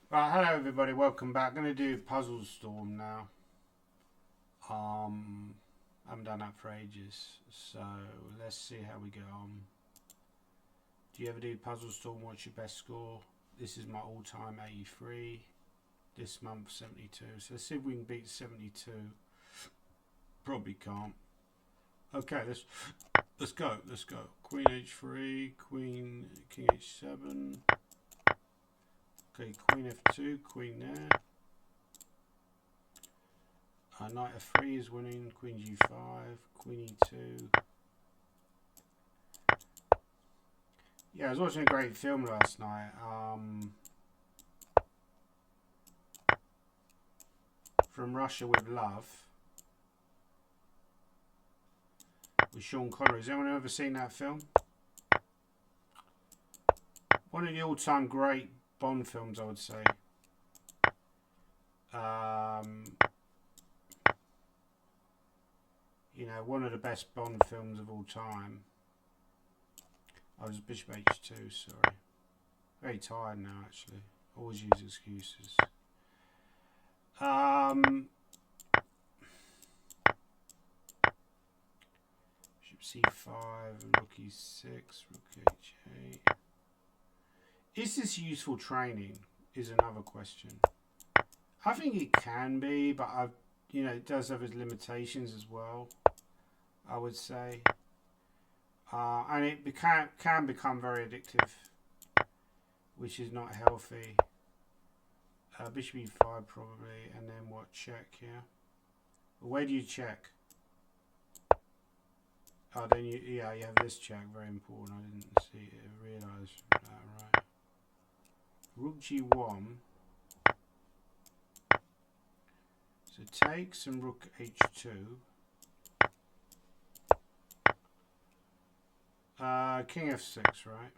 Right, hello everybody, welcome back. I'm going to do Puzzle Storm now. I haven't done that for ages, so let's see how we go on. Do you ever do Puzzle Storm? What's your best score? This is my all-time 83. This month 72. So let's see if we can beat 72. Probably can't. Okay, let's go. Let's go. Queen h3, Queen King h7. Okay, Queen f2, Queen there. Knight f3 is winning, Queen g5, Queen e2. Yeah, I was watching a great film last night. From Russia with Love, with Sean Connery. Has anyone ever seen that film? One of the all-time great Bond films, I would say. You know, one of the best Bond films of all time. I was Bishop h2, sorry. Very tired now, actually. Always use excuses. Bishop c5 and rook e6, rook h8. Is this useful training? Is another question. I think it can be, but it does have its limitations as well, I would say. And it can become very addictive, which is not healthy. Bishop e5 probably, and then what? Check here. Where do you check? Oh, then you have this check. Very important. I didn't see it. Realise that, right? Rook g1. So takes and rook h2. King f6, right?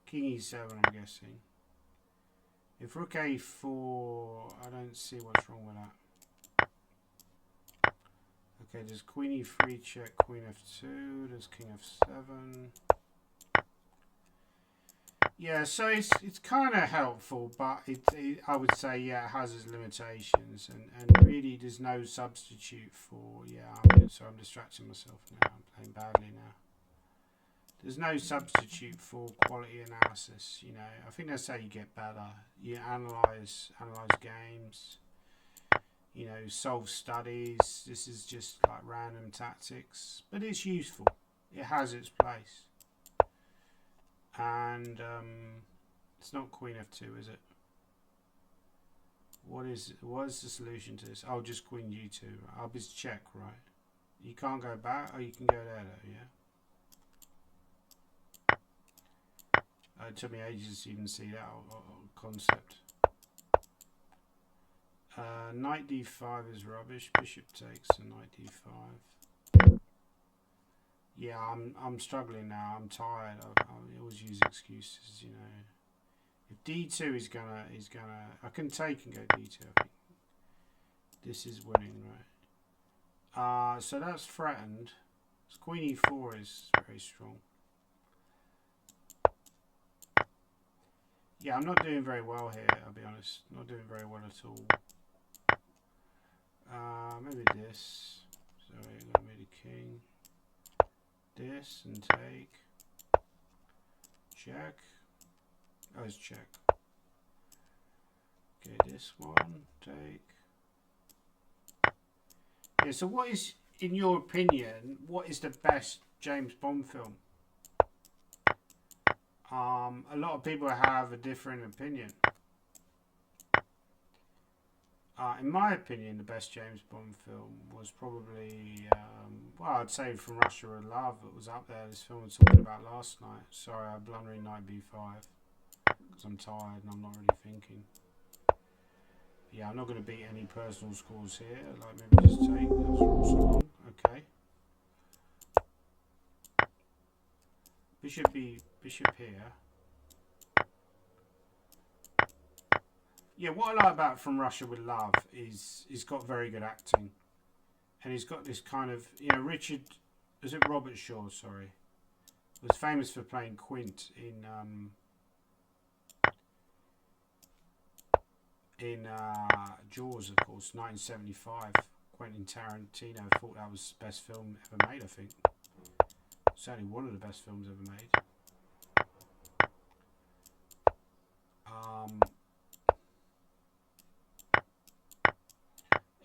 King e7, I'm guessing. If rook a4, I don't see what's wrong with that. Okay, there's queen e3 check, queen f2, there's king f7. Yeah, so it's kind of helpful, but I would say, yeah, it has its limitations, and really there's no substitute for, so I'm distracting myself now, I'm playing badly now. There's no substitute for quality analysis, you know. I think that's how you get better. You analyze games, you know, solve studies. This is just like random tactics, but it's useful. It has its place. And it's not queen f2, is it? What is the solution to this? Oh, just queen g2. I'll just check, right? You can't go back. Oh, you can go there though, yeah. It took me ages to even see that concept. Knight d5 is rubbish. Bishop takes and knight d5. Yeah, I'm struggling now. I'm tired. I always use excuses, you know. If d2 is gonna, I can take and go d2. I think this is winning, right? So that's threatened. So queen e4 is very strong. Yeah, I'm not doing very well here, I'll be honest. Not doing very well at all. Maybe this. Sorry, I'm going to move the king. This and take. Check. Oh, it's check. Okay, this one, take. Yeah, so what is, in your opinion, what is the best James Bond film? A lot of people have a different opinion. In my opinion, the best James Bond film was probably, well, I'd say From Russia with Love. It was up there. This film I was talking about last night. Sorry, I'm blundering knight b5 because I'm tired and I'm not really thinking. Yeah, I'm not going to beat any personal scores here. Like maybe just take. That was also wrong. Okay. Bishop here. Yeah, what I like about From Russia with Love is he's got very good acting, and he's got this kind of, you know, Robert Shaw, sorry, was famous for playing Quint in in Jaws, of course, 1975. Quentin Tarantino thought that was the best film ever made, I think. Certainly one of the best films ever made.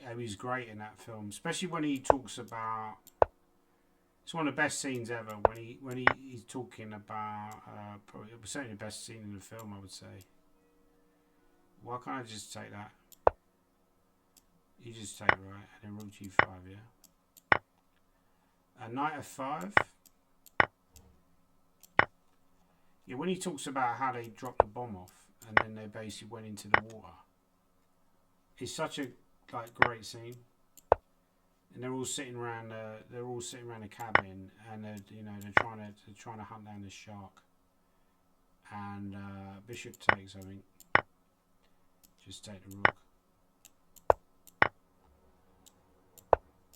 He was great in that film, especially when he talks about. It's one of the best scenes ever when he's talking about. Probably it was certainly the best scene in the film, I would say. Why can't I just take that? You just take it right, and then rook g5, yeah. A knight f5. Yeah, when he talks about how they dropped the bomb off and then they basically went into the water, it's such a great scene. And they're all sitting around. The cabin, and they're trying to hunt down this shark. And bishop takes, I think. Just take the rook.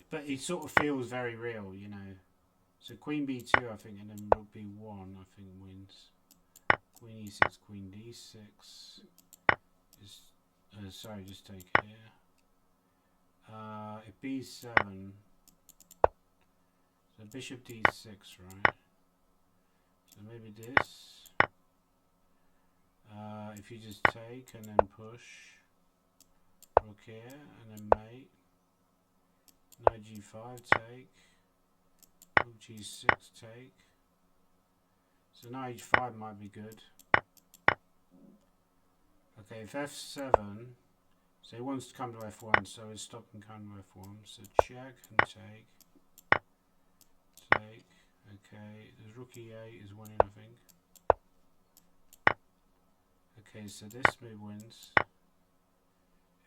But it sort of feels very real, you know. So queen b2, I think, and then rook b1, I think wins. Queen e6, queen d6. Sorry, just take it here. If b7, so bishop d6, right? So maybe this. If you just take and then push, rook here, and then mate. Knight g5, take. Rook g6, take. So knight h5 might be good. Okay, if f7, so he wants to come to f1, so he's stopping coming to f1. So check and take. Take. Okay, there's rook e8 is winning, I think. Okay, so this move wins.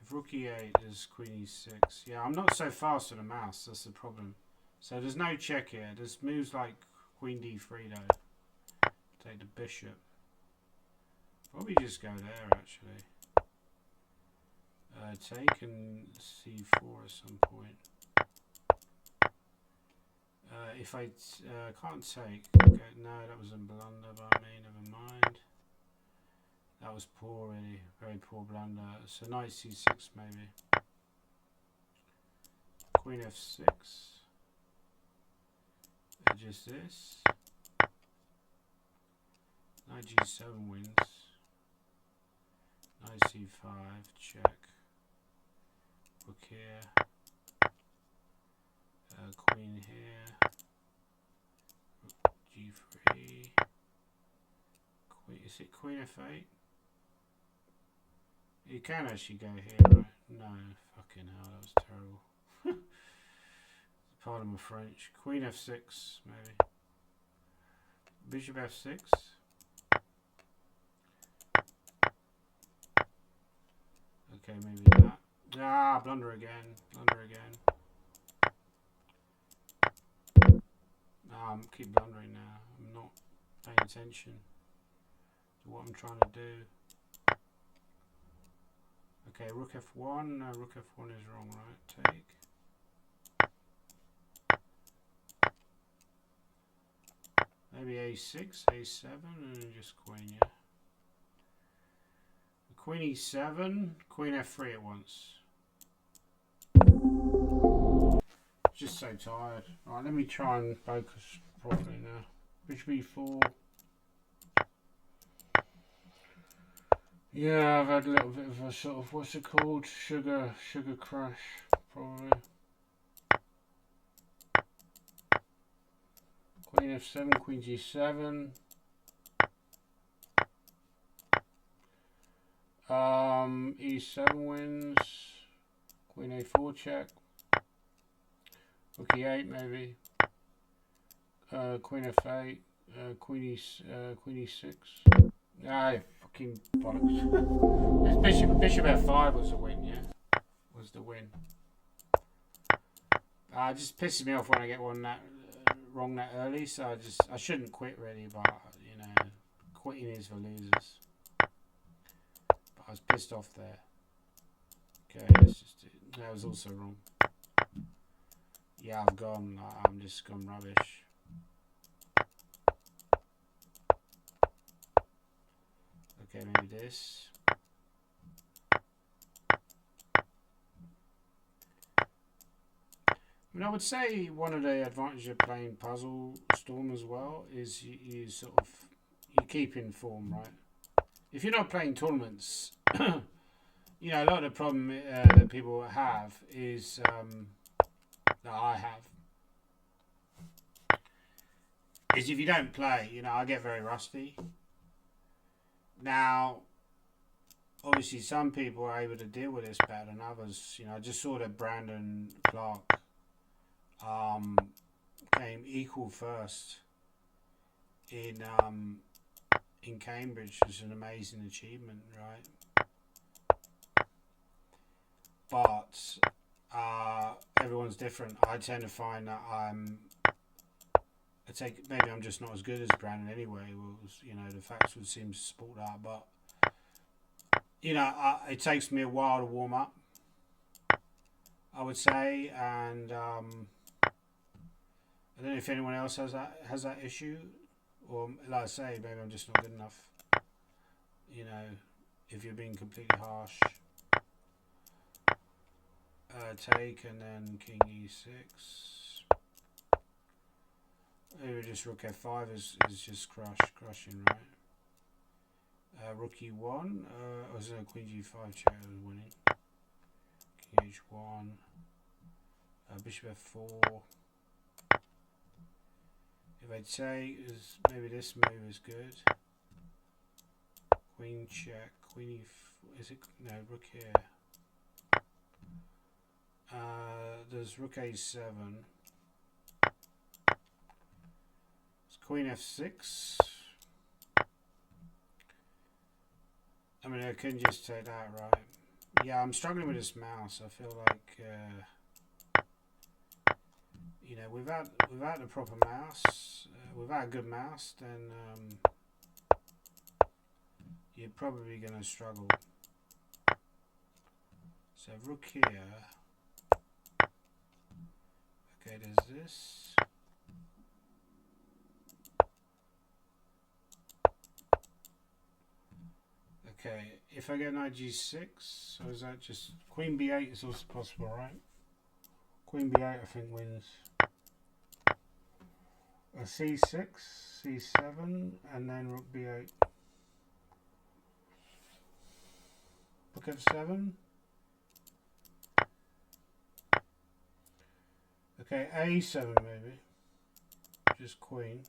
If rook e8 is queen e6. Yeah, I'm not so fast on the mouse, that's the problem. So there's no check here. There's moves like queen d3 though. Take the bishop. Probably just go there actually. Take and c4 at some point. If I can't take, okay, no, that was a blunder by me, never mind. That was poor, really, very poor blunder. So knight c6 maybe. Queen f6. Just this. Knight g7 wins. Knight c5, check. Rook here. Queen here. Rook g3. Queen, is it queen f8? You can actually go here, right? No, fucking hell, that was terrible. Pardon my French. Queen f6, maybe. Bishop f6. Okay, maybe that. Ah, blunder again. Blunder again. Keep blundering now. I'm not paying attention to what I'm trying to do. Okay, rook f1. No, rook f1 is wrong, right? Take. Maybe a6, a7, and just queen, yeah. Queen e7, queen f3 at once. Just so tired. Alright, let me try and focus properly now. Bishop e4. Yeah, I've had a little bit of a sort of, what's it called? Sugar crash, probably. Queen f7, queen g7. E7 wins. Queen a4 check. Rook e8 maybe. Queen f8. Queen e6. Ah, fucking bollocks. Bishop f5 was the win, yeah? Was the win. It just pisses me off when I get one that wrong that early, so I shouldn't quit really, but you know, quitting is for losers. But I was pissed off there. Okay, let's just do it. That was also wrong. Yeah, I'm just gone rubbish. Okay, maybe this. I mean, I would say one of the advantages of playing Puzzle Storm as well is you sort of you keep in form, right? If you're not playing tournaments, you know, a lot of the problem that people have is that I have is if you don't play, you know, I get very rusty. Now, obviously, some people are able to deal with this better than others. You know, I just saw that Brandon Clark came equal first in Cambridge, which is an amazing achievement, right? But everyone's different. I tend to find that maybe I'm just not as good as Brandon anyway. Well, you know, the facts would seem to support that, but you know, it takes me a while to warm up, I would say, and I don't know if anyone else has that issue, or like I say, maybe I'm just not good enough. You know, if you're being completely harsh. Take and then King E6. Maybe just Rook F5 is just crushing, right? Rook E1. Or is it Queen G5 check was winning? King H1. Bishop F4. If I take, maybe this move is good. Queen check. Queen E4. Is it? No, Rook here. There's Rook A7. It's Queen F6. I mean, I can just take that, right? Yeah, I'm struggling with this mouse. I feel like, you know, without the proper mouse, without a good mouse, then you're probably going to struggle. So Rook here. Okay, there's this. Okay, if I get knight g6, so is that just Queen b8 is also possible, right? Queen b8 I think wins. A c6, c7, and then Rook b8. Rook f7. Okay, a7 maybe. Just Queen.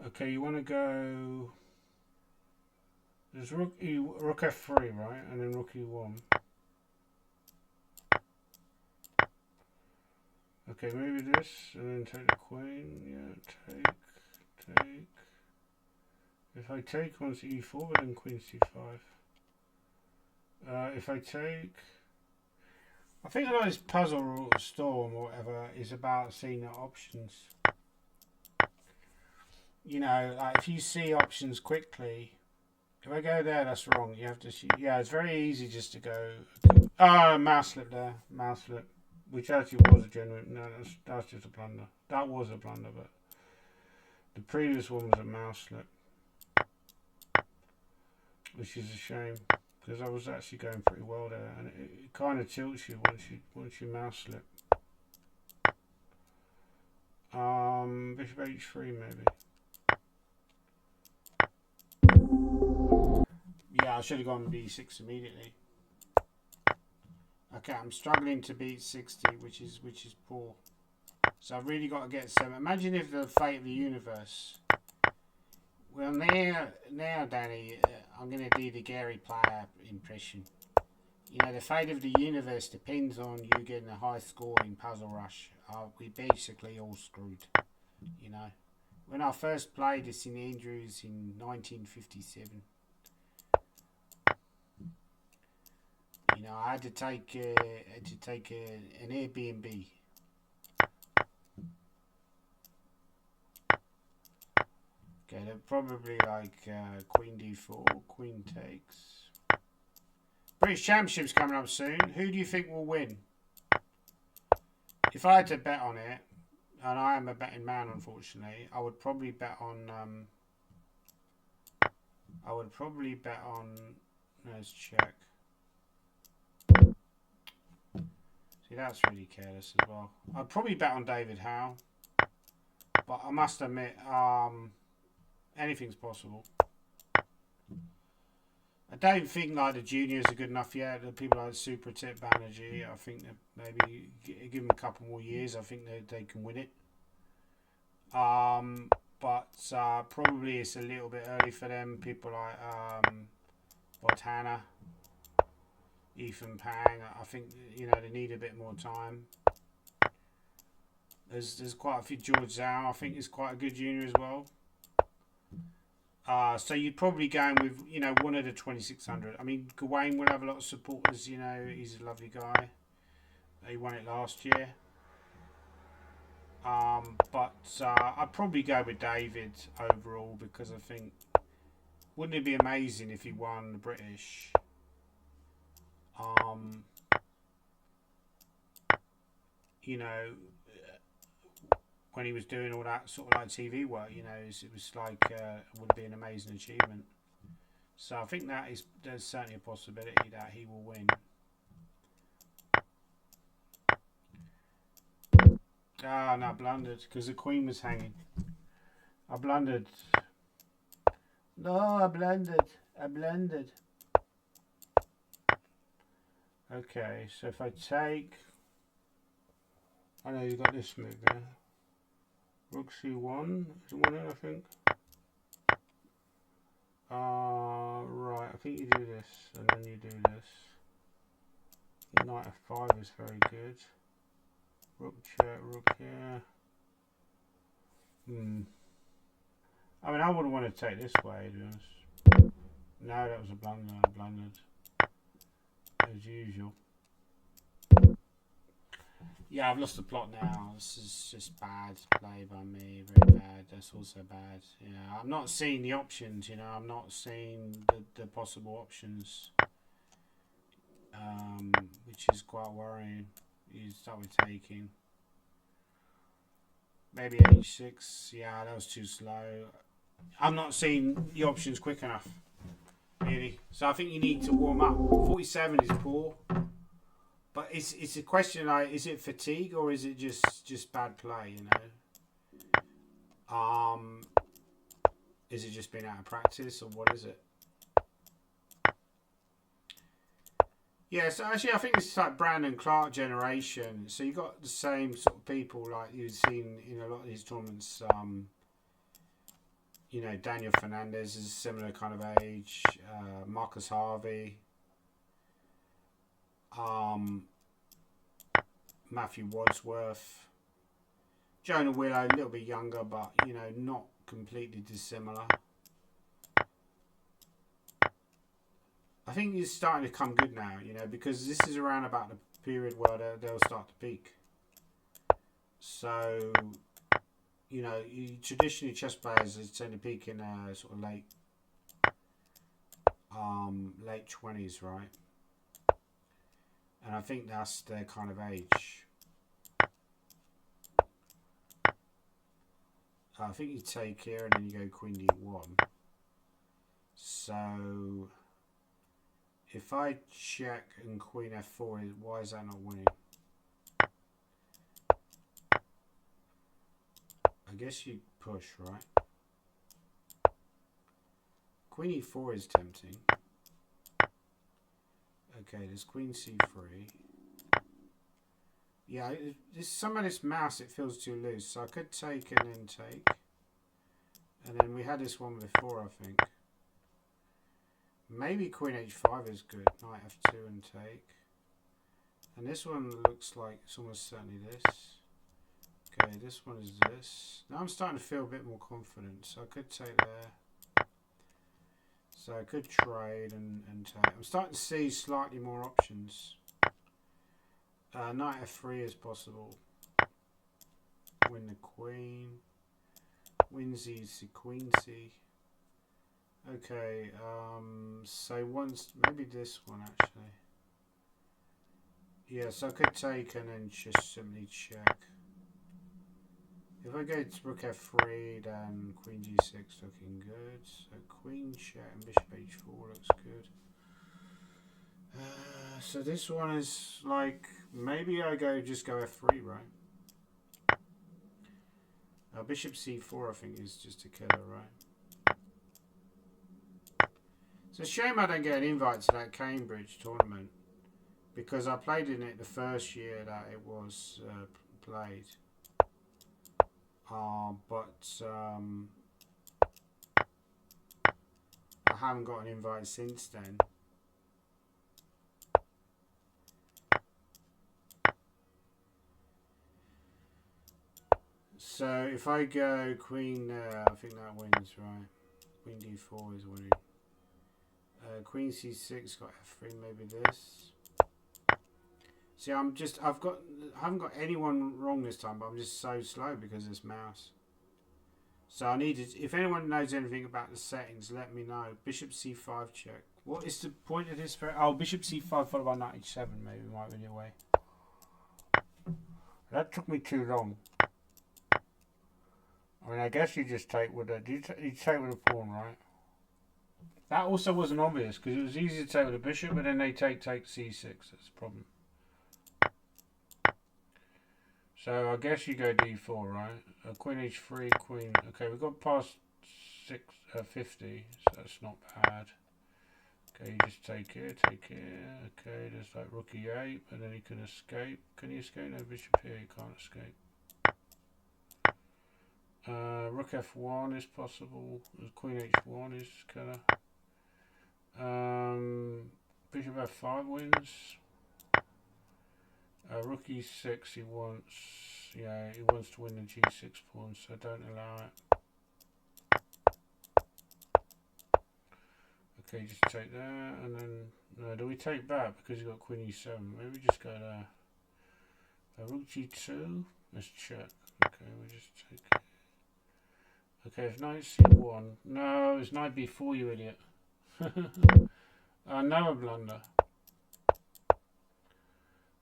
Okay, you want to go. There's Rook f3, right, and then Rook e1. Okay, maybe this, and then take the Queen. Yeah, take. If I take once e4, but then Queen c5. If I take. I think a lot of this puzzle storm or whatever is about seeing the options. You know, like if you see options quickly, if I go there, that's wrong. You have to see. Yeah, it's very easy just to go. Oh, mouse slip there. Mouse slip. Which actually was a genuine. No, that's just a blunder. That was a blunder, but the previous one was a mouse slip. Which is a shame. Because I was actually going pretty well there. And it kind of tilts you once you mouse slip. Bishop h3 maybe. Yeah, I should have gone b6 immediately. Okay, I'm struggling to beat 60, which is poor. So I've really got to get 7. Imagine if the fate of the universe. Well, now, Danny, I'm going to do the Gary Player impression. You know, the fate of the universe depends on you getting a high score in Puzzle Rush. We basically all screwed. You know, when I first played this in Andrews in 1957. You know, I had to take an Airbnb. Okay, they're probably like Queen d4, Queen takes. British Championship's coming up soon. Who do you think will win? If I had to bet on it, and I am a betting man, unfortunately, I would probably bet on. Let's check. Yeah, that's really careless as well. I'd probably bet on David Howe, but I must admit, anything's possible. I don't think like the juniors are good enough yet. The people like Super Tip Banerjee, I think that maybe give them a couple more years. I think they can win it. But probably it's a little bit early for them. People like Botana, Ethan Pang. I think they need a bit more time. There's quite a few. George Zhao, I think, is quite a good junior as well. So you'd probably go in with one of the 2600. I mean, Gawain will have a lot of supporters. He's a lovely guy. He won it last year. But I'd probably go with David overall because I think wouldn't it be amazing if he won the British? When he was doing all that sort of like TV work, it was like would be an amazing achievement. So I think there's certainly a possibility that he will win. Ah, no, I blundered because the Queen was hanging. I blundered. No, I blundered. Okay, so if I take... I know you've got this move there. Rook C1 is winning, I think. Right, I think you do this, and then you do this. Knight F5 is very good. Rook check, rook here. I mean, I wouldn't want to take this way, to be honest. No, that was a blunder. I blundered. As usual. Yeah, I've lost the plot now. This is just bad play by me. Very bad. That's also bad. I'm not seeing the options. I'm not seeing the possible options, which is quite worrying. You start with taking. Maybe H6. Yeah, that was too slow. I'm not seeing the options quick enough, really. So I think you need to warm up. 47 is poor. But it's a question like, is it fatigue or is it just bad play, Is it just being out of practice or what is it? Yeah, so actually I think it's like Brandon Clark generation. So you got the same sort of people like you've seen in a lot of these tournaments. Daniel Fernandez is a similar kind of age. Marcus Harvey. Matthew Wadsworth, Jonah Willow, a little bit younger, but not completely dissimilar. I think he's starting to come good now, because this is around about the period where they'll start to peak. So, traditionally chess players tend to peak in sort of late 20s, right? And I think that's their kind of age. I think you take here and then you go Queen D1. So if I check and Queen F4, why is that not winning? I guess you push, right? Queen E4 is tempting. Okay, there's Queen C3. Yeah, some of this mouse, it feels too loose. So I could take and then take. And then we had this one before, I think. Maybe Queen H5 is good. Knight F2 and take. And this one looks like it's almost certainly this. Okay, this one is this. Now I'm starting to feel a bit more confident. So I could take there. So I could trade and take. I'm starting to see slightly more options. Knight F3 is possible. Win the Queen. Win Z, Queen C. Okay, so once, maybe this one actually. Yeah, so I could take and then just simply check. If I go to Rook F3, then Queen G6 looking good. So Queen check and Bishop H4 looks good. So this one is like Maybe I just go f3, right? Bishop c4, I think, is just a killer, right? It's a shame I don't get an invite to that Cambridge tournament, because I played in it the first year that it was played. But I haven't got an invite since then. So if I go queen there, I think that wins, right? Queen d4 is winning. Queen c6 got f3, maybe this. See, I haven't got anyone wrong this time, but I'm just so slow because of this mouse. So I needed, if anyone knows anything about the settings, let me know. Bishop c5 check. What is the point of this? Oh, bishop c5 followed by knight h7, maybe might win your way. That took me too long. I mean, I guess you just take with a, you take with a pawn, right? That also wasn't obvious because it was easy to take with a bishop, but then they take c6. That's the problem. So I guess you go d4, right? Queen h3, queen. Okay, we've got past 50, so that's not bad. Okay, you just take it. Okay, there's like rook e8, and then you can escape. Can you escape? No, bishop here, you can't escape. Rook f1 is possible. Queen h1 is killer. Bishop f5 wins. Rook e6, he wants to win the g6 pawn, so don't allow it. Okay, just take that, and then no, do we take back because you've got queen e7? Maybe just go there. Rook g2, let's check. Okay, we just take it. Okay, if knight c1, no, it's knight b4, you idiot. Another blunder.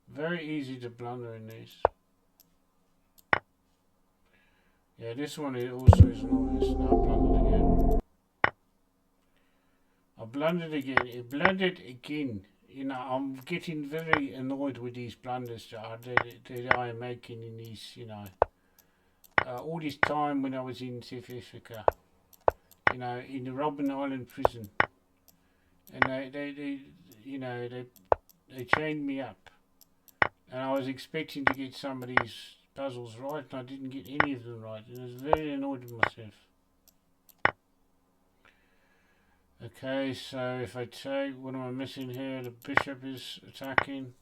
Very easy to blunder in these. Yeah, this one also is obvious. Now I blundered again. It blundered again. You know, I'm getting very annoyed with these blunders that I am making in these, you know. All this time when I was in South Africa, you know, in the Robben Island prison, and they chained me up, and I was expecting to get some of these puzzles right, and I didn't get any of them right, and I was very annoyed with myself. Okay, so if I take, what am I missing here? The bishop is attacking.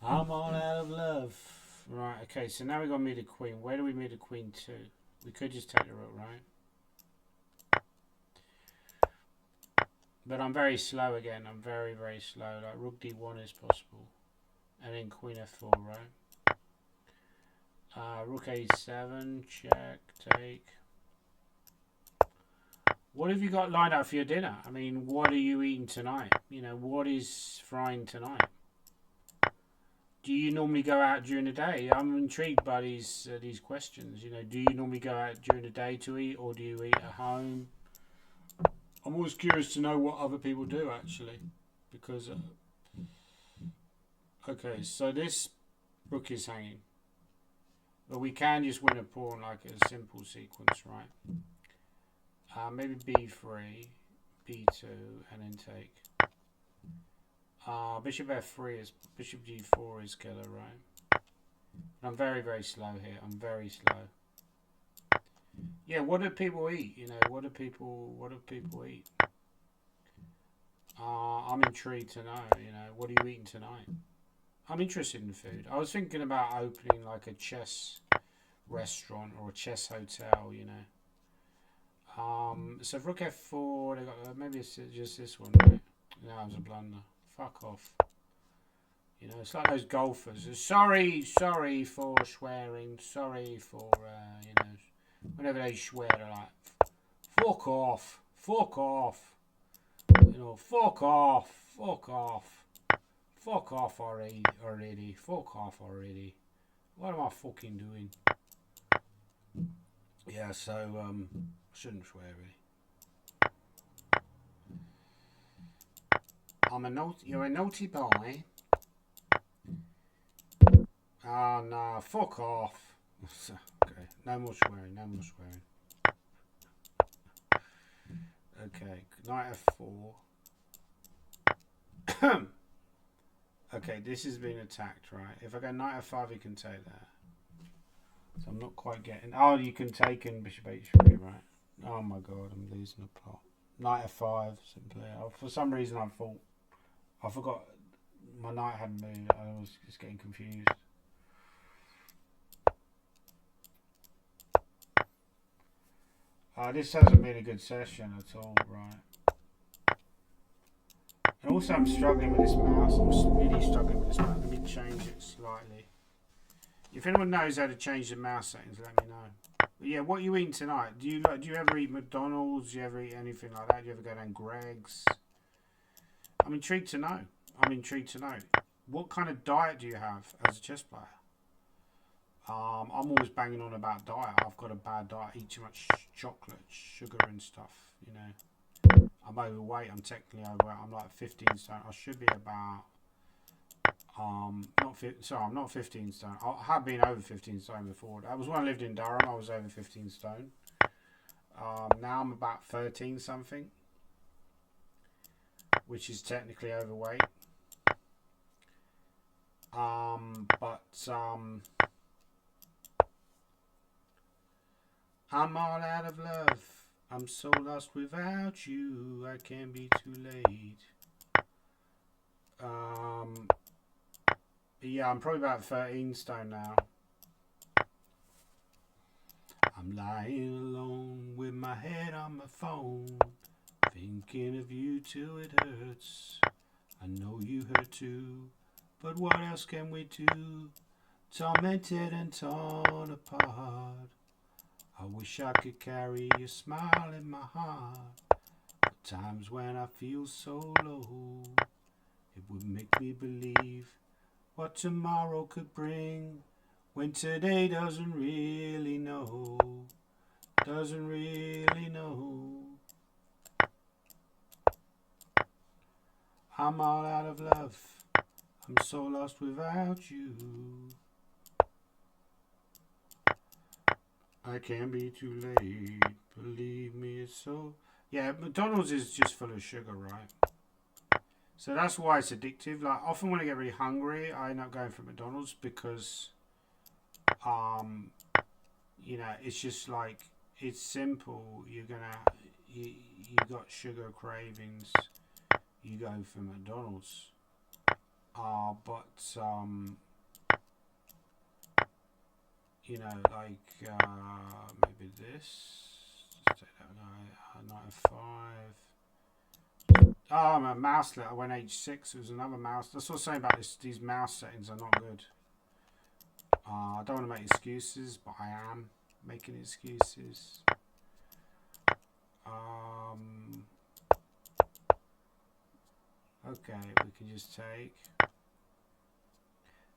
I'm all out of love. Right, okay, so now we've got to meet a queen. Where do we meet a queen to? We could just take the rook, right? But I'm very slow again. I'm very, very slow. Like rook d1 is possible. And then queen f4, right? Rook a7, check, take. What have you got lined up for your dinner? I mean, what are you eating tonight? You know, what is frying tonight? Do you normally go out during the day? I'm intrigued by these questions. You know, do you normally go out during the day to eat, or do you eat at home? I'm always curious to know what other people do, actually, because okay, so this rook is hanging, but we can just win a pawn like a simple sequence, right? Maybe b3, b2, and then take. Bishop f3 is bishop g4 is killer, right? I'm very, very slow here. I'm very slow. Yeah, what do people eat? You know, what do people eat? I'm intrigued to know. You know, what are you eating tonight? I'm interested in food. I was thinking about opening like a chess restaurant or a chess hotel. You know. So rook f4. They got maybe it's just this one, right? No, it was a blunder. Fuck off. You know, it's like those golfers. Sorry for swearing. Sorry for, you know, whenever they swear, they're like, fuck off. You know, fuck off already. Fuck off already. What am I fucking doing? Yeah, so, I shouldn't swear, really. You're a naughty boy. Ah, nah, fuck off. Okay, no more swearing, no more swearing. Okay, knight f4. Okay, this has been attacked, right? If I go knight f5, he can take that. So I'm not quite getting... Oh, you can take in bishop h3, right? Oh my god, I'm losing the plot. Knight f5, simply. For some reason I forgot my knight hadn't moved. I was just getting confused. This hasn't been a good session at all, right? And also I'm struggling with this mouse. I'm really struggling with this mouse. Let me change it slightly. If anyone knows how to change the mouse settings, let me know. But yeah, what are you eating tonight? Do you ever eat McDonald's? Do you ever eat anything like that? Do you ever go down Greg's? I'm intrigued to know. What kind of diet do you have as a chess player? I'm always banging on about diet. I've got a bad diet. I eat too much chocolate, sugar and stuff, you know. I'm overweight. I'm technically overweight. I'm like 15 stone. I should be about I'm not 15 stone. I have been over 15 stone before. That was when I lived in Durham. I was over 15 stone. Now I'm about 13 something, which is technically overweight. I'm all out of love. I'm so lost without you. I can't be too late. Yeah, I'm probably about 13 stone now. I'm lying alone with my head on my phone, thinking of you till it hurts. I know you hurt too, but what else can we do? Tormented and torn apart. I wish I could carry your smile in my heart. But times when I feel so low, it would make me believe what tomorrow could bring, when today doesn't really know. I'm all out of love. I'm so lost without you. I can't be too late. Believe me, it's so... Yeah, McDonald's is just full of sugar, right? So that's why it's addictive. Like, often when I get really hungry, I end up going for McDonald's because, you know, it's just like, it's simple. You got sugar cravings, you go for McDonald's. You know, like, maybe this. Let's take that guy, knight f5. Oh, my mouse lit. I went h6. It was another mouse. That's what I'm saying about this. These mouse settings are not good. I don't want to make excuses, but I am making excuses. Okay, we can just take.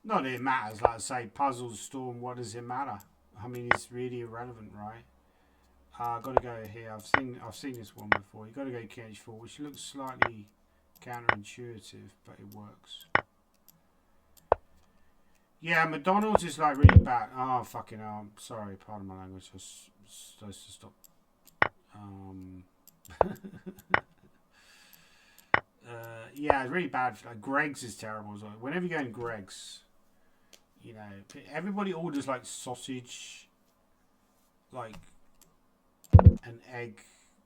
Not that it matters. Like I say, puzzles, storm. What does it matter? I mean, it's really irrelevant, right? I've got to go here. I've seen this one before. You've got to go KH4, which looks slightly counterintuitive, but it works. Yeah, McDonald's is like really bad. Oh, fucking hell. I'm sorry, pardon my language. I was supposed to stop. Yeah, it's really bad. Like, Greg's is terrible as well. Whenever you go in Greg's, you know, everybody orders like sausage, like an egg,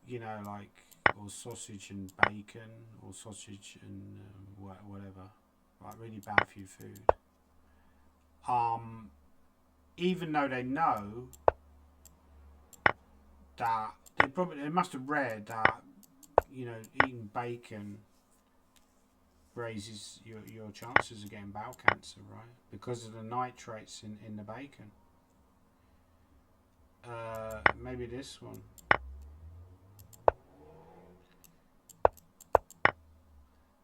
you know, like, or sausage and bacon, or sausage and whatever. Like, really bad for your food. Even though they know that they must have read that, you know, eating bacon raises your chances of getting bowel cancer, right? Because of the nitrates in the bacon. Maybe this one.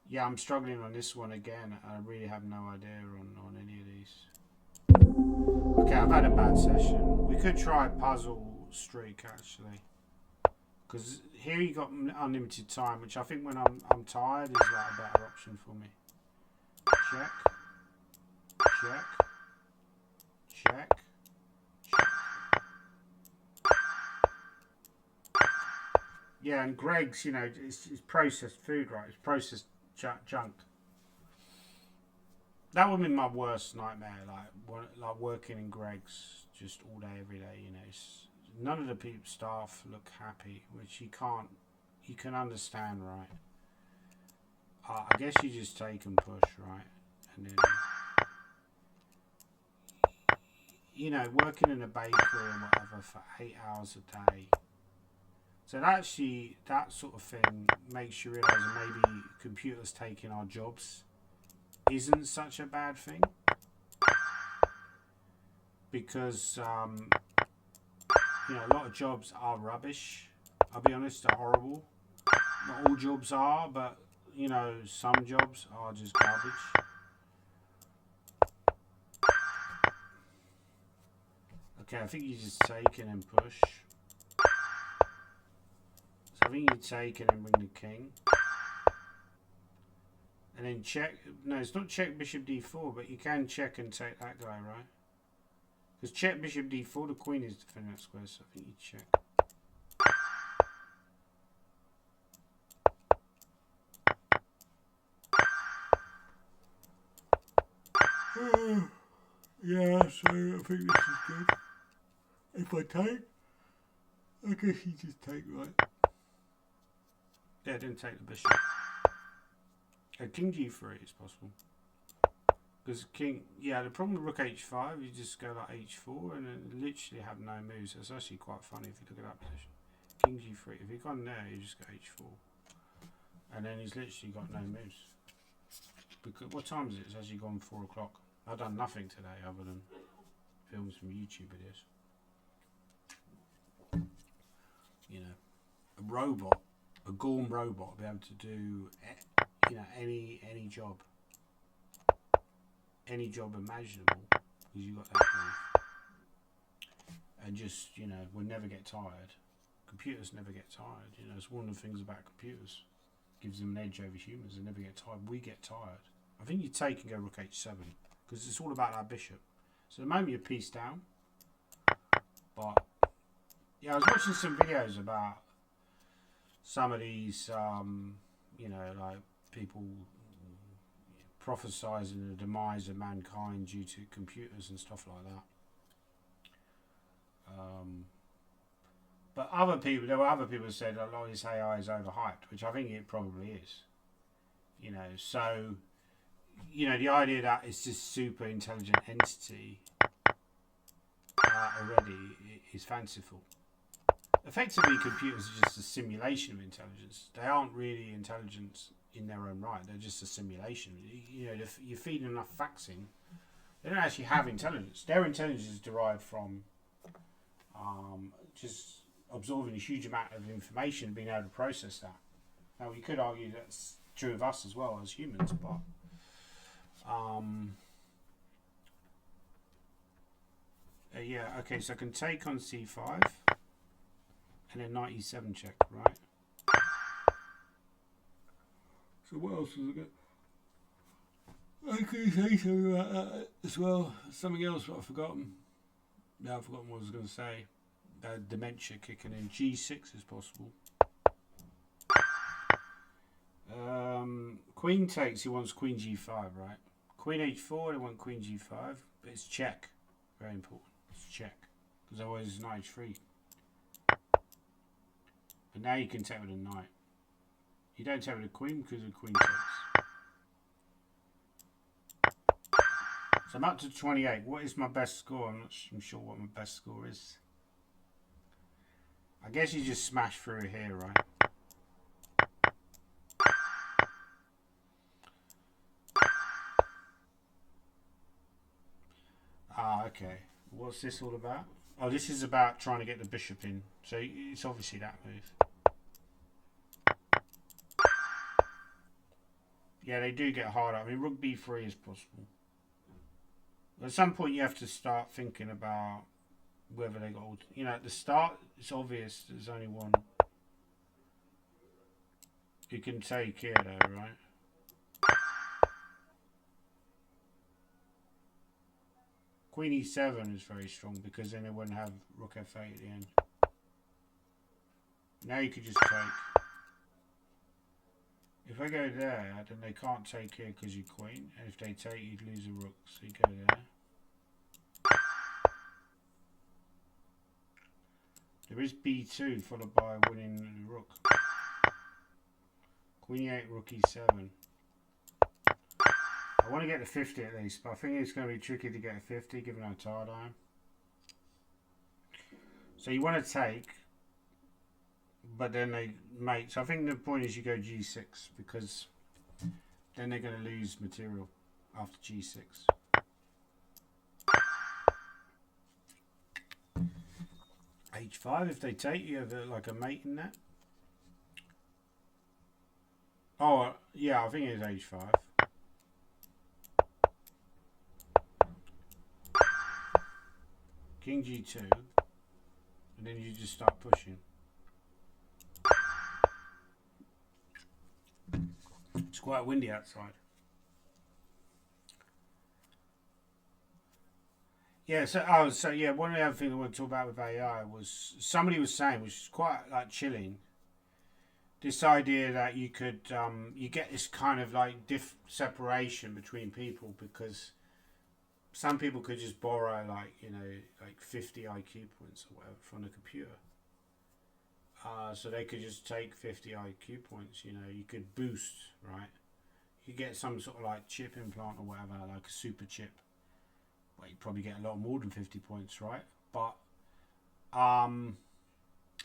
Yeah, I'm struggling on this one again. I really have no idea on any of these. Okay, I've had a bad session. We could try puzzle streak actually, because here you got unlimited time, which I think when I'm tired is like a better option for me. Check, check, check. Yeah, and Greggs, you know, it's processed food, right? It's processed junk. That would be my worst nightmare, like working in Greggs just all day, every day. You know, none of the people staff look happy, which you can understand, right? I guess you just take and push, right? And then, you know, working in a bakery or whatever for 8 hours a day. So actually, that sort of thing makes you realise that maybe computers taking our jobs isn't such a bad thing. Because, you know, a lot of jobs are rubbish. I'll be honest, they're horrible. Not all jobs are, but, you know, some jobs are just garbage. Okay, I think you just take it and push. So I think you take it and bring the king. And then check. No, it's not check bishop d4, but you can check and take that guy, right? Because check bishop d4, the queen is defending that square, so I think you check. Yeah, so I think this is good. If I take, I guess you just take, right? Yeah, I didn't take the bishop. King g3 is possible. Because king, yeah, the problem with rook h5, you just go like h4 and then literally have no moves. It's actually quite funny if you look at that position. King g3, if you've gone there, you just go h4. And then he's literally got no moves. Because what time is it? It's actually gone 4 o'clock. I've done nothing today other than films from YouTube videos. You know, a robot, a Gorm robot, will be able to do, you know, any job. Any job imaginable, because you got that move. And just, you know, we'll never get tired. Computers never get tired. You know, it's one of the things about computers. Gives them an edge over humans. They never get tired. We get tired. I think you take and go rook h7, because it's all about that bishop. So the moment you're pieced down. But yeah, I was watching some videos about some of these, you know, like people prophesizing the demise of mankind due to computers and stuff like that. But there were other people who said a lot of this AI is overhyped, which I think it probably is. You know, so, you know, the idea that it's just super intelligent entity already is fanciful. Effectively, computers are just a simulation of intelligence. They aren't really intelligence in their own right. They're just a simulation. You know, if you feed enough facts in, they don't actually have intelligence. Their intelligence is derived from just absorbing a huge amount of information, being able to process that. Now, we could argue that's true of us as well as humans, but yeah, okay, so I can take on c5 and then knight e7 check, right? So what else was I got? I could say something about that as well. Something else that I've forgotten. No, I've forgotten what I was going to say. Dementia kicking in. G6 is possible. Queen takes, he wants queen g5, right? Queen h4, they want queen g5. But it's check. Very important. It's check. Because otherwise it's knight h3. But now you can take with a knight. You don't take with a queen because the queen takes. So I'm up to 28. What is my best score? I'm not sure what my best score is. I guess you just smash through here, right? Ah, okay. What's this all about? Oh, this is about trying to get the bishop in. So it's obviously that move. Yeah, they do get harder. I mean, rook b3 is possible. At some point, you have to start thinking about whether they got all. You know, at the start, it's obvious there's only one. You can take here, though, right? Queen e7 is very strong because then it wouldn't have rook f8 at the end. Now you could just take. If I go there, then they can't take here because you're queen. And if they take, you'd lose a rook. So you go there. There is b2 followed by winning the rook. Queen e8, rook e7. I want to get the 50 at least, but I think it's going to be tricky to get a 50 given how tired I am. So you want to take, but then they mate. So I think the point is you go g6 because then they're going to lose material after g6. h5, if they take, you have like a mate in that. Oh, yeah, I think it is h5. King g2, and then you just start pushing. It's quite windy outside. Yeah, so yeah, one of the other things I want to talk about with AI was somebody was saying, which is quite like chilling, this idea that you could you get this kind of like separation between people because some people could just borrow like, you know, like 50 IQ points or whatever from the computer. So they could just take 50 IQ points, you know, you could boost, right? You get some sort of like chip implant or whatever, like a super chip. Well, you probably get a lot more than 50 points, right? But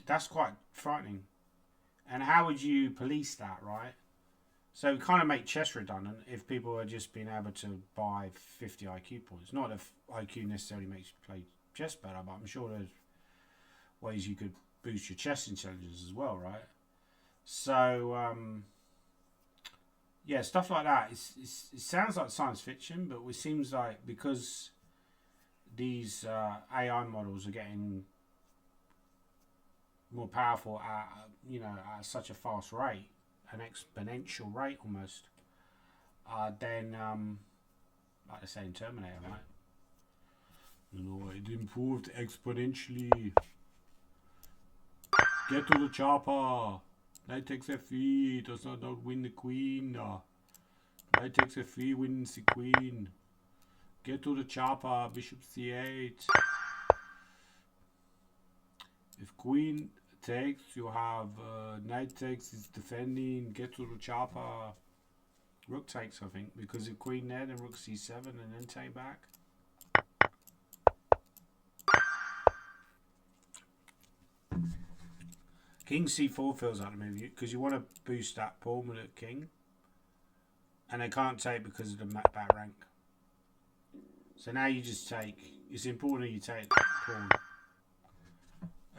that's quite frightening. And how would you police that, right? So it kind of make chess redundant if people are just being able to buy 50 IQ points. Not that IQ necessarily makes you play chess better, but I'm sure there's ways you could boost your chess intelligence as well, right? So yeah, stuff like that. It sounds like science fiction, but it seems like because these AI models are getting more powerful at, you know, at such a fast rate, an exponential rate almost, then like they say in Terminator, right? You know, it improved exponentially. Get to the chopper. Knight takes f3, does not win the queen. Knight takes f3, wins the queen. Get to the chopper, bishop c8. If queen takes, you have knight takes, is defending. Get to the chopper. Rook takes, I think, because if queen there, then rook c7 and then take back. King c4 feels like the move because you want to boost that pawn with a king, and they can't take because of the back rank. So now you just take. It's important that you take that pawn.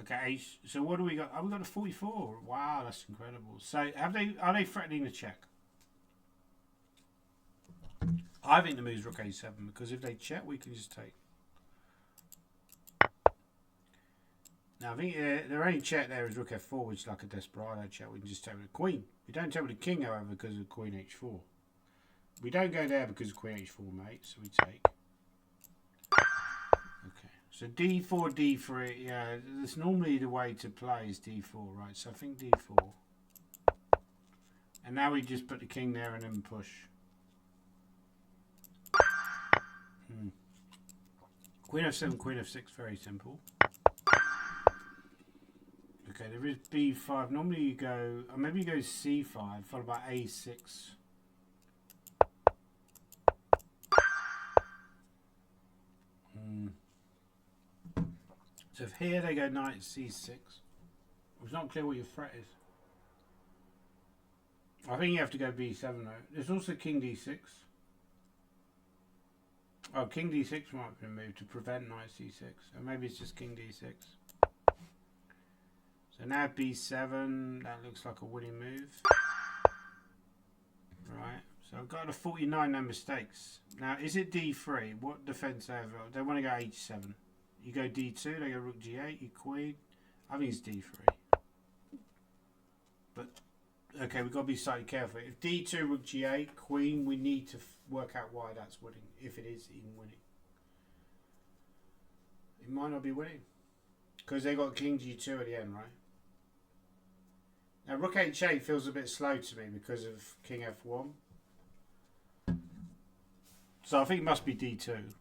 Okay, so what do we got? Oh, we got a 44. Wow, that's incredible. So are they threatening the check? I think the move's rook a7 because if they check, we can just take. Now I think their only check there is rook f4, which is like a desperado check. We can just take with the queen. We don't take with the king, however, because of queen h4. We don't go there because of queen h4, mate. So we take. Okay. So d4, d3. Yeah, that's normally the way to play is d4, right? So I think d4. And now we just put the king there and then push. Queen f7, queen f6, very simple. Okay, there is b5. Normally you go, or maybe you go c5, followed by a6. So if here they go knight c6, it's not clear what your threat is. I think you have to go b7 though. There's also king d6. Oh, king d6 might be moved to prevent knight c6. Or maybe it's just king d6. So now b7, that looks like a winning move. Right, so I've got a 49, no mistakes. Now, is it d3? What defense over? They want to go h7. You go d2, they go rook g8, you queen. I think it's d3. But, okay, we've got to be slightly careful. If d2, rook g8, queen, we need to work out why that's winning, if it is even winning. It might not be winning. Because they got king g2 at the end, right? Now rook h8 feels a bit slow to me because of king f1. So I think it must be d2.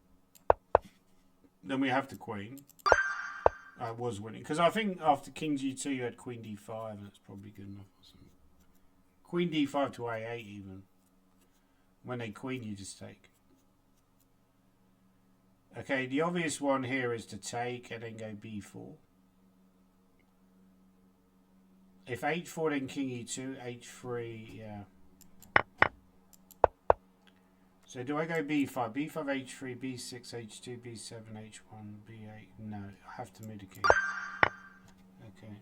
Then we have the queen. I was winning. Because I think after king g2 you had queen d5 and it's probably good enough. Queen d5 to a8 even. When they queen you just take. Okay, the obvious one here is to take and then go b4. If h4 then king e2, h3, yeah. So do I go b5? b5, h3, b6, h2, b7, h1, b8. No, I have to move the king. Okay.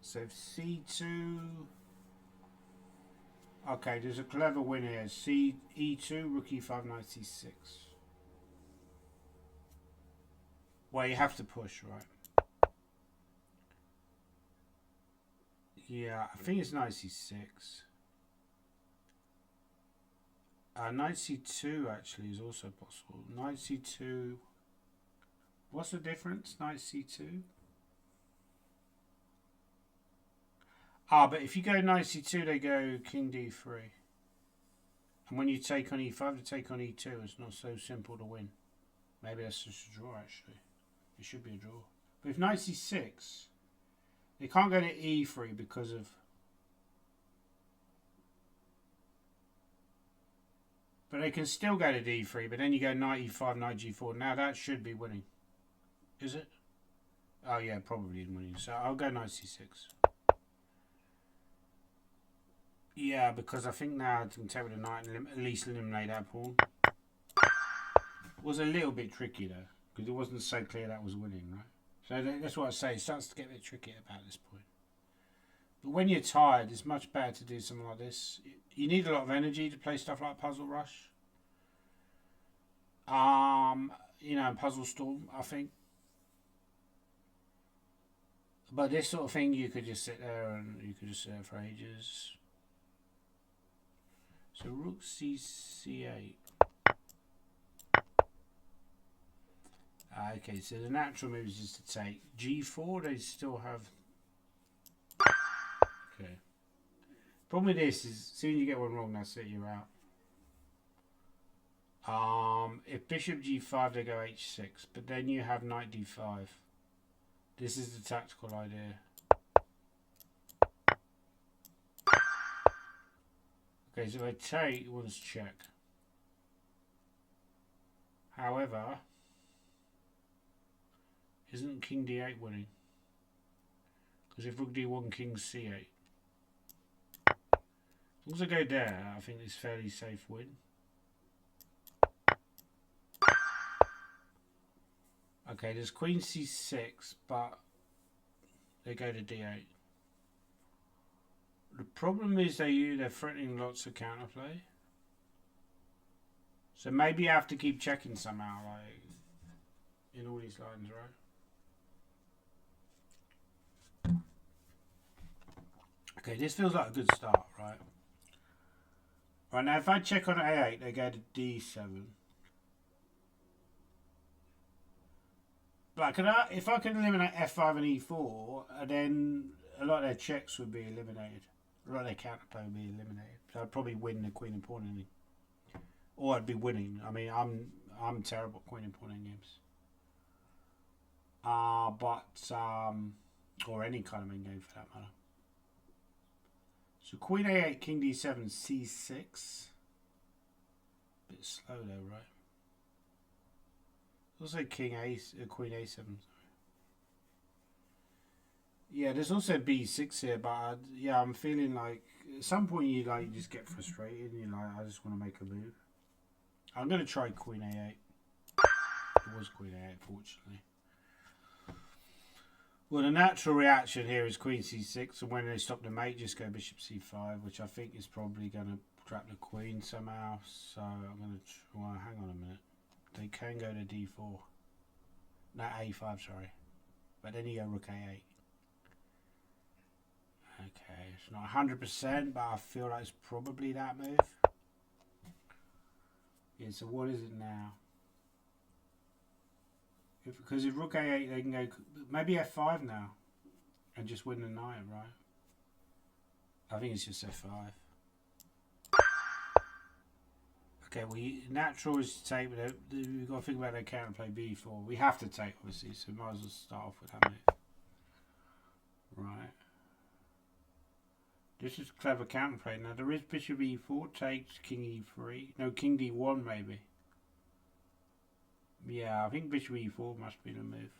So c2. Okay, there's a clever win here. C e2, rook e5, knight c6. Well, you have to push, right? Yeah, I think it's knight c6. Knight c2 actually is also possible. Knight c2. What's the difference? Knight c2. But if you go knight c2, they go king d3. And when you take on e5, to take on e2, it's not so simple to win. Maybe that's just a draw, actually. It should be a draw. But if knight c6, they can't go to e3 because of... But they can still go to d3, but then you go knight e5, knight g4. Now that should be winning. Is it? Oh yeah, probably is winning. So I'll go knight c6. Yeah, because I think now I can take with the knight and at least eliminate that pawn. It was a little bit tricky though, because it wasn't so clear that was winning, right? So that's what I say, it starts to get a bit tricky about this point. But when you're tired, it's much better to do something like this. You need a lot of energy to play stuff like Puzzle Rush. You know, Puzzle Storm, I think. But this sort of thing, you could just sit there and you could just sit there for ages. So rook c8. Okay, so the natural move is just to take g4. They still have. Okay. Problem with this is, as soon as you get one wrong, that's it. You're out. If bishop g5, they go h6, but then you have knight d5. This is the tactical idea. Okay, so if I take, let's check. However, isn't king d8 winning? Because if rook d1, king c8. As long as I go there, I think it's fairly safe win. Okay, there's queen c6, but they go to d8. The problem is they're threatening lots of counterplay. So maybe you have to keep checking somehow, like in all these lines, right? Okay, this feels like a good start, right? Right, now if I check on a8, they go to d7. But if I can eliminate f5 and e4, then a lot of their checks would be eliminated. A lot of their counterplay would be eliminated. So I'd probably win the queen and pawn ending. Or I'd be winning. I mean, I'm terrible at queen and pawn games. Or any kind of main game for that matter. So queen a8, king d7, c6. Bit slow though, right? Also queen a7. Sorry. Yeah, there's also b6 here, but yeah, I'm feeling like at some point you just get frustrated and you're like, I just want to make a move. I'm gonna try queen a8. It was queen a8, fortunately. Well, the natural reaction here is queen c6, and when they stop the mate, just go bishop c5, which I think is probably going to trap the queen somehow. So I'm going to try. Hang on a minute. They can go to d4. No, a5, sorry. But then you go rook a8. Okay, it's not 100%, but I feel like it's probably that move. Yeah, so what is it now? Because if rook a8, they can go maybe f5 now and just win the knight, right? I think it's just f5. Okay, well, natural is to take, but we've got to think about their counterplay b4. We have to take, obviously, so we might as well start off with that move. Right. This is clever counterplay. Now, there is bishop e4, takes king e3. No, king d1 maybe. Yeah, I think bishop e4 must be the move.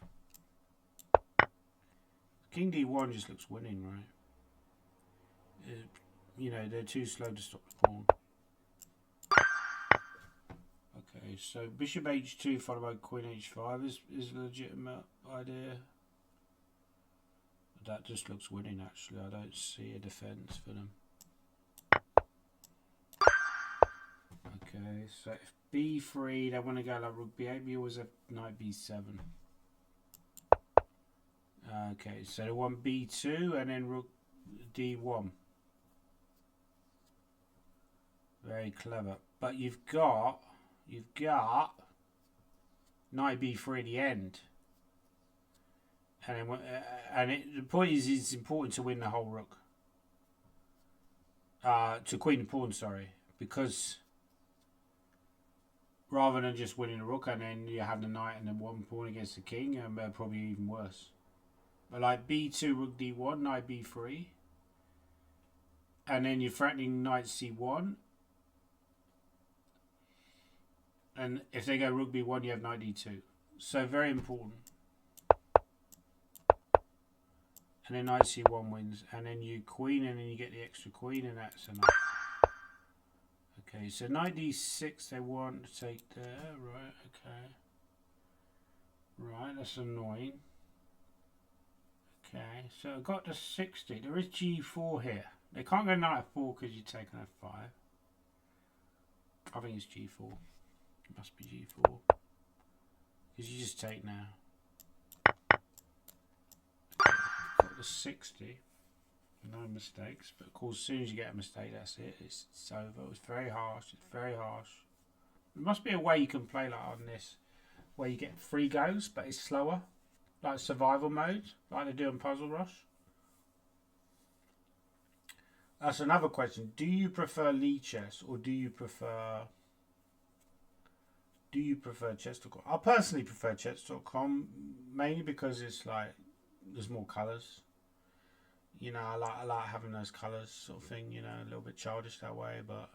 King d1 just looks winning, right? You know, they're too slow to stop the pawn. Okay, so bishop h2 followed by queen h5 is a legitimate idea. That just looks winning, actually. I don't see a defense for them. Okay, so if b3, they want to go like rook b8, we always have knight b7. Okay, so they want b2 and then rook d1. Very clever. But you've got knight b3 at the end. And then, the point is, it's important to win the whole rook. To queen and pawn, sorry. Because rather than just winning the rook and then you have the knight and then one pawn against the king, probably even worse. But like b2, rook d1, knight b3. And then you're threatening knight c1. And if they go rook b1, you have knight d2. So very important. And then knight c1 wins. And then you queen, and then you get the extra queen, and that's enough. Okay, so knight d6 they want to take there. Right, okay. Right, that's annoying. Okay, so I got to 60. There is g4 here. They can't go knight f4 because you're taking f5. I think it's g4. It must be g4. Because you just take now. Got the 60. No mistakes. But of course, as soon as you get a mistake, that's it. It's over. It's very harsh. It's very harsh. There must be a way you can play like on this. Where you get 3 goes, but it's slower. Like survival mode. Like they do in Puzzle Rush. That's another question. Do you prefer Lichess or do you prefer chess.com? I personally prefer chess.com mainly because it's like there's more colours. You know, I like having those colours sort of thing, you know, a little bit childish that way, but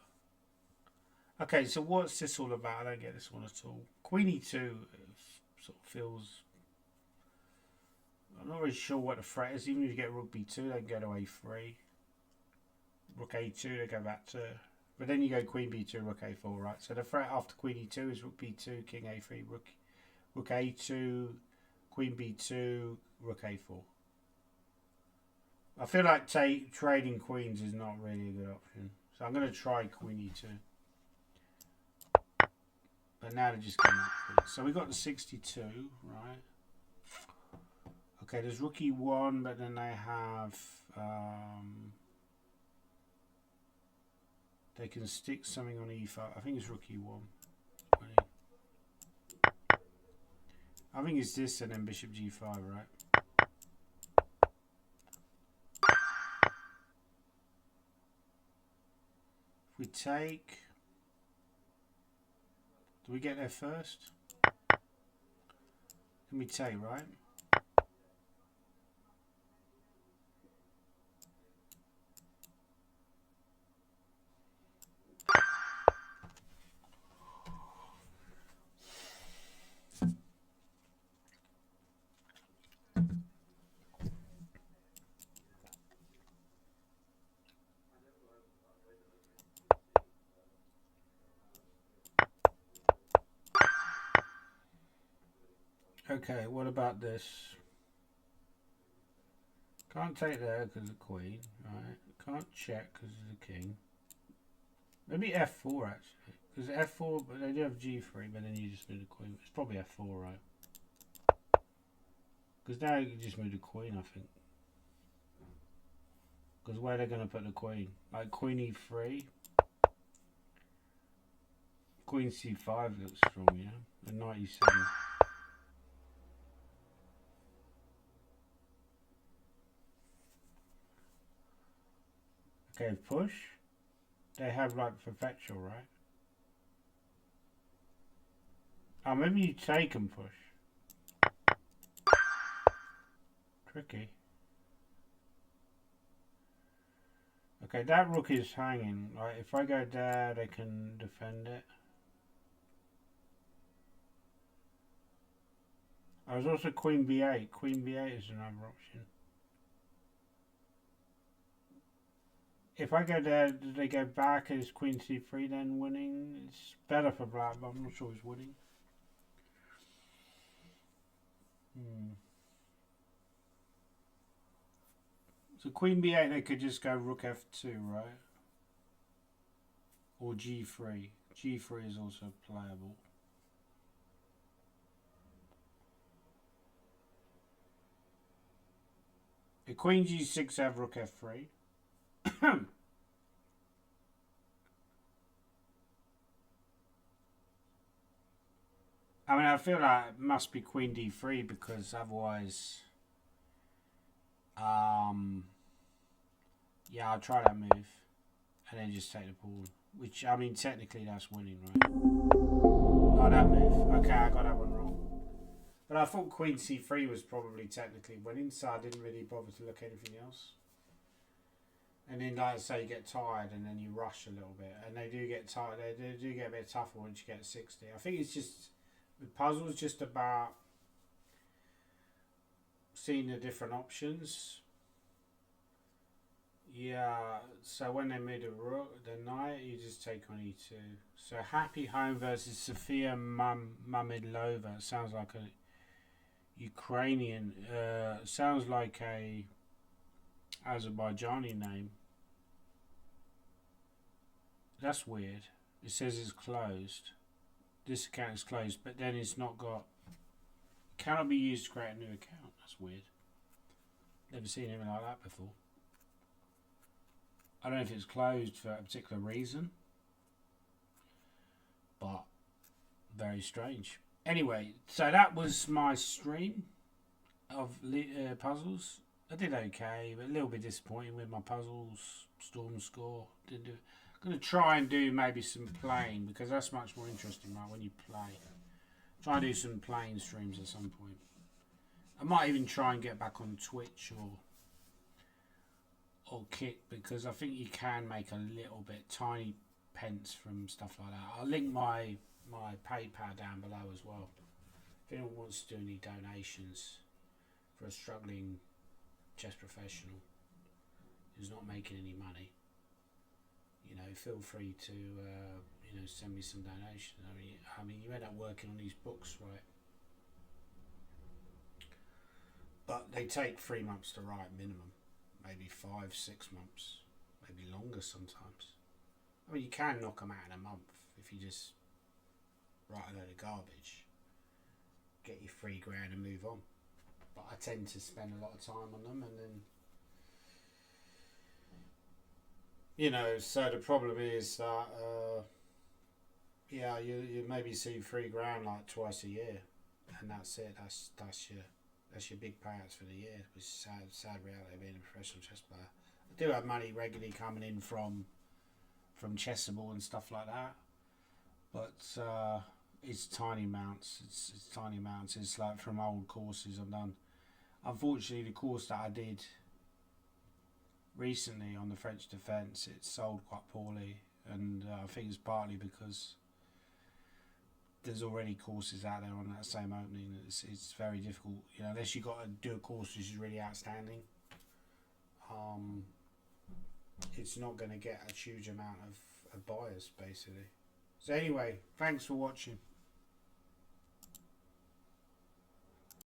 okay, so what's this all about? I don't get this one at all. Queen e2 sort of feels, I'm not really sure what the threat is. Even if you get rook b2, they can go to a3. Rook a2, they go back to, but then you go queen b2, rook a4, right? So the threat after queen e2 is rook b2, king a3, rook a2, queen b2, rook a4. I feel like trading queens is not really a good option. So I'm going to try queen e2. But now they're just coming up. So we got the 62, right? Okay, there's rook e1, but then they have... they can stick something on e5. I think it's rook e1. I think it's this and then bishop g5, right? If we take... Do we get there first? Can we take, right? Okay, what about this? Can't take there because of the queen, right? Can't check because of the king. Maybe f4 actually, because f4, but they do have g3, but then you just move the queen. It's probably f4, right? Because now you just move the queen, I think. Because where are they going to put the queen? Like queen e3. Queen c5 looks strong, yeah? And knight e7. Okay, push. They have like perpetual, right? Oh, maybe you take and push. Tricky. Okay, that rook is hanging. Right, if I go there, they can defend it. I was also queen b8. Queen b8 is another option. If I go there, do they go back? Is queen c3 then winning? It's better for black, but I'm not sure he's winning. So queen b8, they could just go rook f2, right? Or g3. g3 is also playable. The queen g6 have rook f3. I mean, I feel like it must be queen d3 because otherwise, yeah, I'll try that move and then just take the pawn. Which, I mean, technically that's winning, right? Oh, that move. Okay, I got that one wrong. But I thought queen c3 was probably technically winning, so I didn't really bother to look at anything else. And then, like I say, you get tired and then you rush a little bit. And they do get tired. They do get a bit tougher once you get 60. I think it's just, the puzzle is just about seeing the different options. Yeah, so when they made a rook, the knight, you just take on e2. So Happy Home versus Sofia Mamedlova. Sounds like a Ukrainian. Sounds like a Azerbaijani name. That's weird. It says it's closed. This account is closed, but then it's not got. Cannot be used to create a new account. That's weird. Never seen anything like that before. I don't know if it's closed for a particular reason, but very strange. Anyway, so that was my stream of puzzles. I did okay, but a little bit disappointing with my puzzles. Storm score didn't do. I'm going to try and do maybe some playing because that's much more interesting, right? When you play, try and do some playing streams at some point. I might even try and get back on Twitch or Kick because I think you can make a little bit tiny pence from stuff like that. I'll link my PayPal down below as well. If anyone wants to do any donations for a struggling chess professional who's not making any money, you know, feel free to you know, send me some donations. I mean, you end up working on these books, right? But they take 3 months to write minimum, maybe 5, 6 months, maybe longer sometimes. I mean, you can knock them out in a month if you just write a load of garbage, get your $3,000 and move on. But I tend to spend a lot of time on them, and then, you know, so the problem is that yeah, you maybe see $3,000 like twice a year, and that's it. That's your big payouts for the year. Which is sad reality of being a professional chess player. I do have money regularly coming in from Chessable and stuff like that, but it's tiny amounts. It's tiny amounts. It's like from old courses I've done. Unfortunately, the course that I did recently on the French defence, it sold quite poorly, and I think it's partly because there's already courses out there on that same opening. It's very difficult, you know, unless you got to do a course which is really outstanding. It's not going to get a huge amount of buyers, basically. So anyway, thanks for watching.